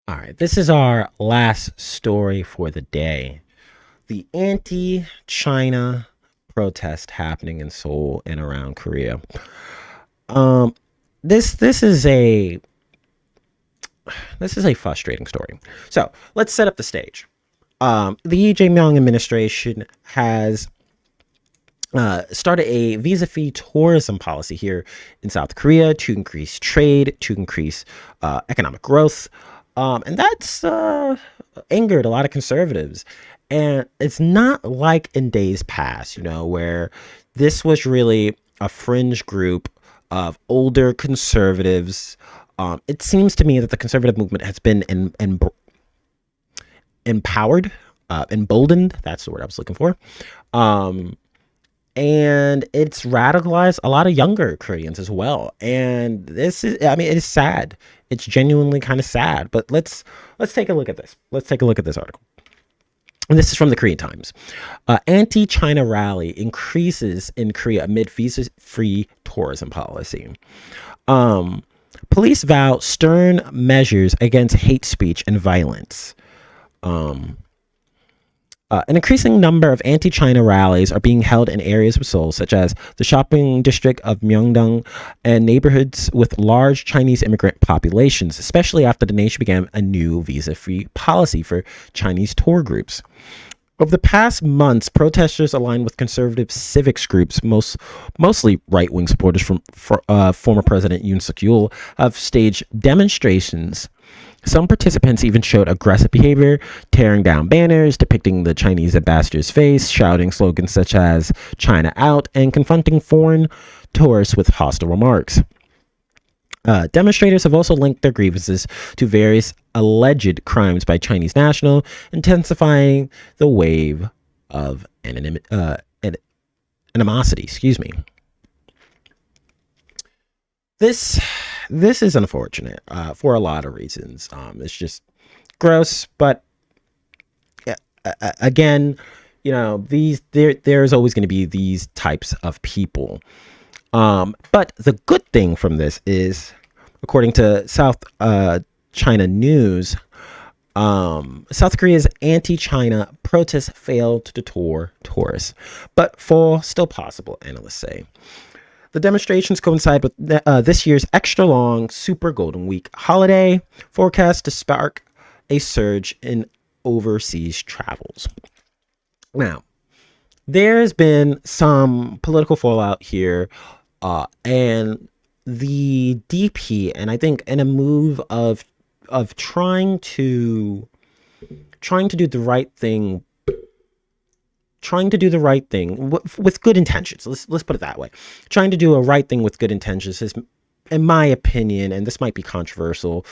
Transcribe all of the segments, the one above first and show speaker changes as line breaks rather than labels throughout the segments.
All right, this is our last story for the day. The anti-China protest happening in Seoul and around Korea. Um, this is a frustrating story. So let's set up the stage. The Lee Jae-myung administration has started a visa-free tourism policy here in South Korea to increase trade, to increase economic growth, and that's angered a lot of conservatives. And it's not like in days past, where this was really a fringe group of older conservatives. It seems to me that the conservative movement has been empowered, emboldened. That's the word I was looking for. Um, and it's radicalized a lot of younger Koreans as well. And it is sad. It's genuinely kind of sad. But let's take a look at this. Let's take a look at this article. And this is from the Korean Times. Anti-China rally increases in Korea amid visa-free tourism policy. Um, Police vow stern measures against hate speech and violence. Um, an increasing number of anti-China rallies are being held in areas of Seoul, such as the shopping district of Myeongdong and neighborhoods with large Chinese immigrant populations, especially after the nation began a new visa-free policy for Chinese tour groups. Over the past months, protesters aligned with conservative civics groups, mostly right-wing supporters from former President Yoon Suk-yeol, have staged demonstrations. Some participants even showed aggressive behavior, tearing down banners depicting the Chinese ambassador's face, shouting slogans such as China out, and confronting foreign tourists with hostile remarks. Demonstrators have also linked their grievances to various alleged crimes by Chinese nationals, intensifying the wave of animosity. Excuse me. This is unfortunate for a lot of reasons. It's just gross, but again, there's always going to be these types of people. But the good thing from this is, according to South China News, South Korea's anti-China protests failed to deter tourists, but fall still possible, analysts say. The demonstrations coincide with this year's extra-long Super Golden Week holiday, forecast to spark a surge in overseas travels. Now, there's been some political fallout here, and the DP, and I think in a move of trying to do the right thing, with good intentions. Let's put it that way. Trying to do a right thing with good intentions is, in my opinion, and this might be controversial,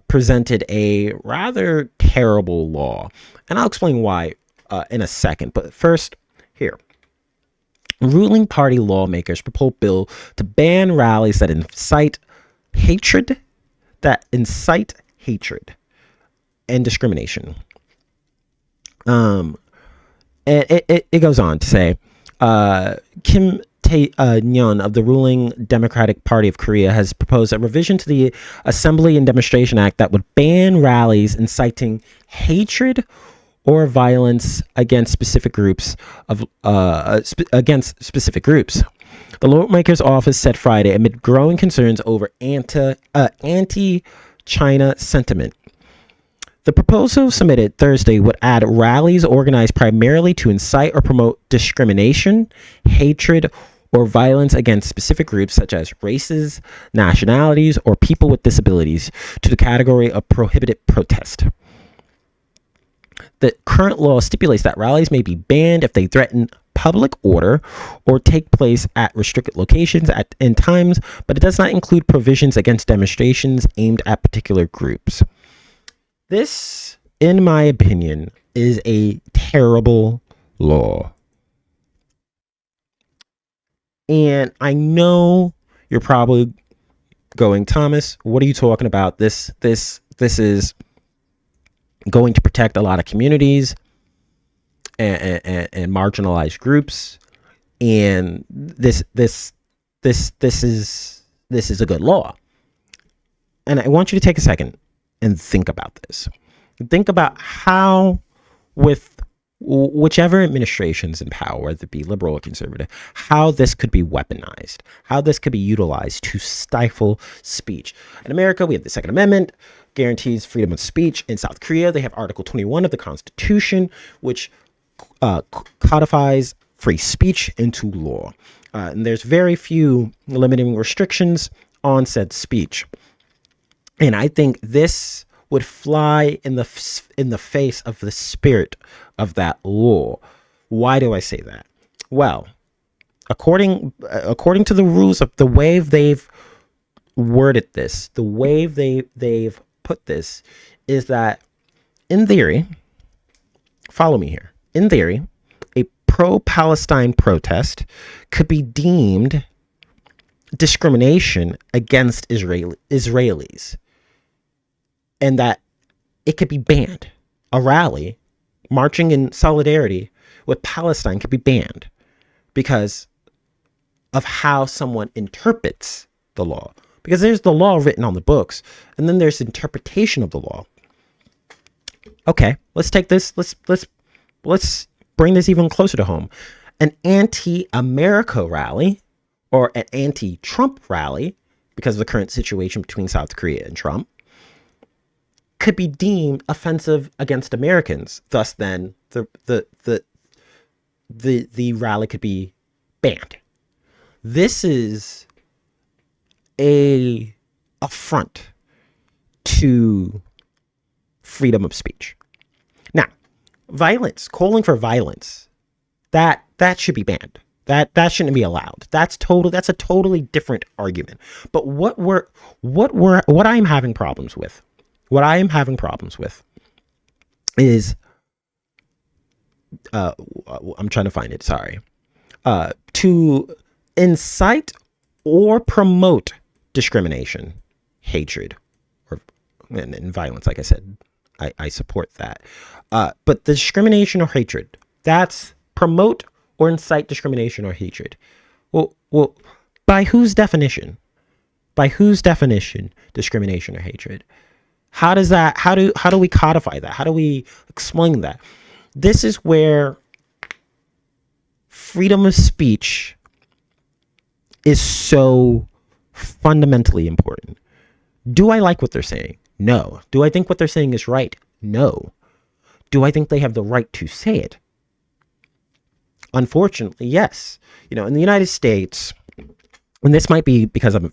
presented a rather terrible law, and I'll explain why in a second. But first, here. Ruling party lawmakers propose bill to ban rallies that incite hatred, and discrimination. And it goes on to say, Kim Tae-yeon of the ruling Democratic Party of Korea has proposed a revision to the Assembly and Demonstration Act that would ban rallies inciting hatred or violence against specific groups. The lawmaker's office said Friday amid growing concerns over anti-China sentiment. The proposal submitted Thursday would add rallies organized primarily to incite or promote discrimination, hatred, or violence against specific groups such as races, nationalities, or people with disabilities to the category of prohibited protest. The current law stipulates that rallies may be banned if they threaten public order or take place at restricted locations in times, but it does not include provisions against demonstrations aimed at particular groups. This, in my opinion, is a terrible law. And I know you're probably going, Thomas, what are you talking about? This is going to protect a lot of communities and marginalized groups, and this is a good law. And I want you to take a second and think about this. Think about how, with whichever administration's in power, whether it be liberal or conservative, how this could be weaponized, how this could be utilized to stifle speech. In America, we have the Second Amendment, guarantees freedom of speech. In South Korea, they have Article 21 of the Constitution, which codifies free speech into law. And there's very few limiting restrictions on said speech. And I think this would fly in the face of the spirit of that law. Why do I say that? Well, according to the rules of the way they've worded this, the way they've put this, is that in theory, follow me here. In theory, a pro-Palestine protest could be deemed discrimination against Israelis, and that it could be banned. A rally marching in solidarity with Palestine could be banned because of how someone interprets the law. Because there's the law written on the books, and then there's interpretation of the law. Okay, let's take this. Let's bring this even closer to home. An anti-America rally or an anti-Trump rally, because of the current situation between South Korea and Trump, could be deemed offensive against Americans. Thus, then the rally could be banned. This is a affront to freedom of speech. Now, violence, calling for violence, that should be banned. That shouldn't be allowed. That's a totally different argument. But what I'm having problems with, is I'm trying to find it, sorry. To incite or promote discrimination, hatred, and violence. Like I said, I support that. But the discrimination or hatred, that's promote or incite discrimination or hatred. Well, by whose definition? By whose definition, discrimination or hatred? How does that, how do we codify that? How do we explain that? This is where freedom of speech is so fundamentally important. Do I like what they're saying? No. Do I think what they're saying is right? No. Do I think they have the right to say it? Unfortunately, yes. You know, in the United States, and this might be because I'm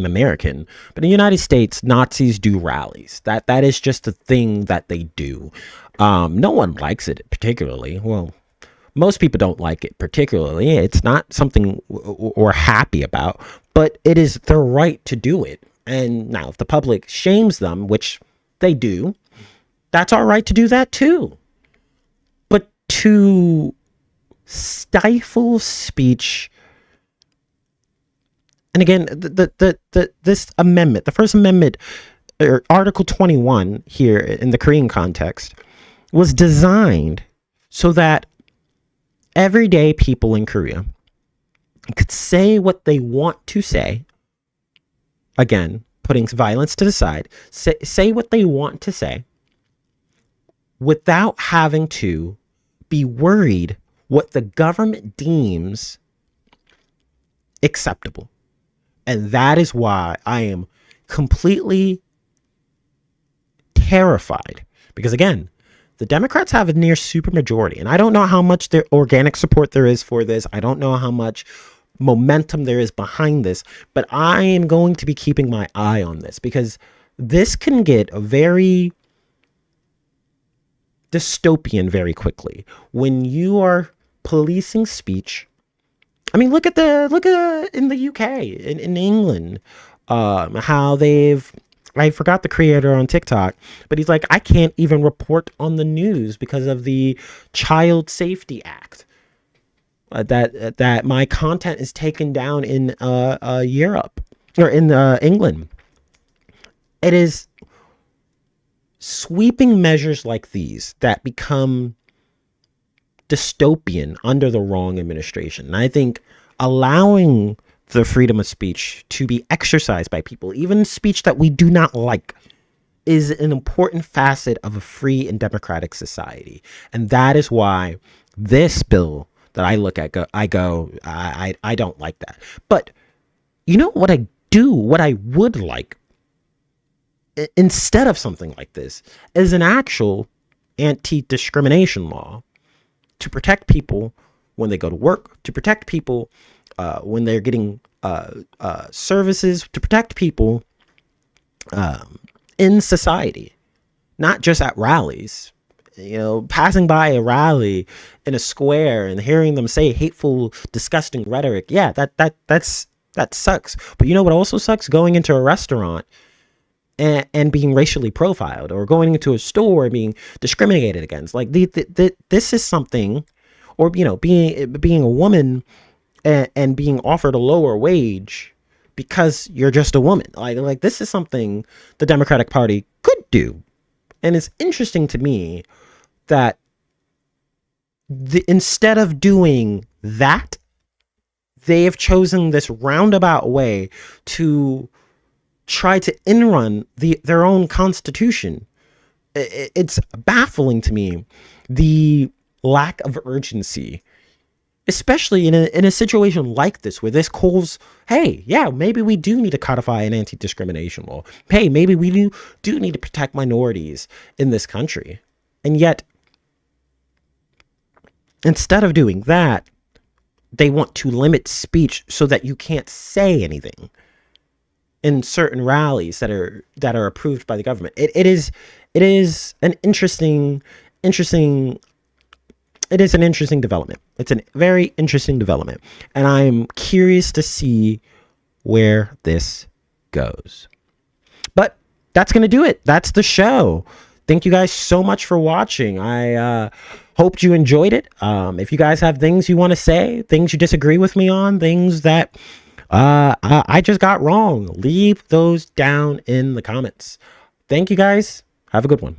American, but in the United States, Nazis do rallies. That is just a thing that they do. No one likes it particularly. Well, most people don't like it particularly. It's not something we're happy about, but it is their right to do it. And now, if the public shames them, which they do, that's our right to do that too. But to stifle speech, and again, this amendment, the First Amendment, or Article 21 here in the Korean context, was designed so that everyday people in Korea could say what they want to say. Again, putting violence to the side, say what they want to say without having to be worried what the government deems acceptable. And that is why I am completely terrified. Because again, the Democrats have a near supermajority. And I don't know how much their organic support there is for this. I don't know how much momentum there is behind this. But I am going to be keeping my eye on this. Because this can get very dystopian very quickly. When you are policing speech. I mean, look at in the UK, in England, how I forgot the creator on TikTok, but he's like, I can't even report on the news because of the Child Safety Act. That my content is taken down in Europe or in England. It is sweeping measures like these that become dystopian under the wrong administration. And I think allowing the freedom of speech to be exercised by people, even speech that we do not like, is an important facet of a free and democratic society. And that is why this bill that I look at, I don't like that. But you know what I do, what I would like instead of something like this is an actual anti-discrimination law to protect people when they go to work, to protect people when they're getting services, to protect people in society, not just at rallies. You know, passing by a rally in a square and hearing them say hateful, disgusting rhetoric. Yeah, that sucks. But you know what also sucks? Going into a restaurant and being racially profiled, or going into a store and being discriminated against. Like this is something, or you know, being a woman and being offered a lower wage because you're just a woman. Like this is something the Democratic Party could do. And it's interesting to me that instead of doing that, they have chosen this roundabout way to try to inrun their own constitution. It's baffling to me, the lack of urgency, especially in a situation like this, where this calls, hey, yeah, maybe we do need to codify an anti-discrimination law. Hey, maybe we do need to protect minorities in this country. And yet, instead of doing that, they want to limit speech so that you can't say anything in certain rallies that are approved by the government. It is an interesting it is an interesting development. It's a very interesting development, and I'm curious to see where this goes. But that's going to do it. That's the show. Thank you guys so much for watching. I hoped you enjoyed it. If you guys have things you want to say, things you disagree with me on, things that I just got wrong, leave those down in the comments. Thank you guys. Have a good one.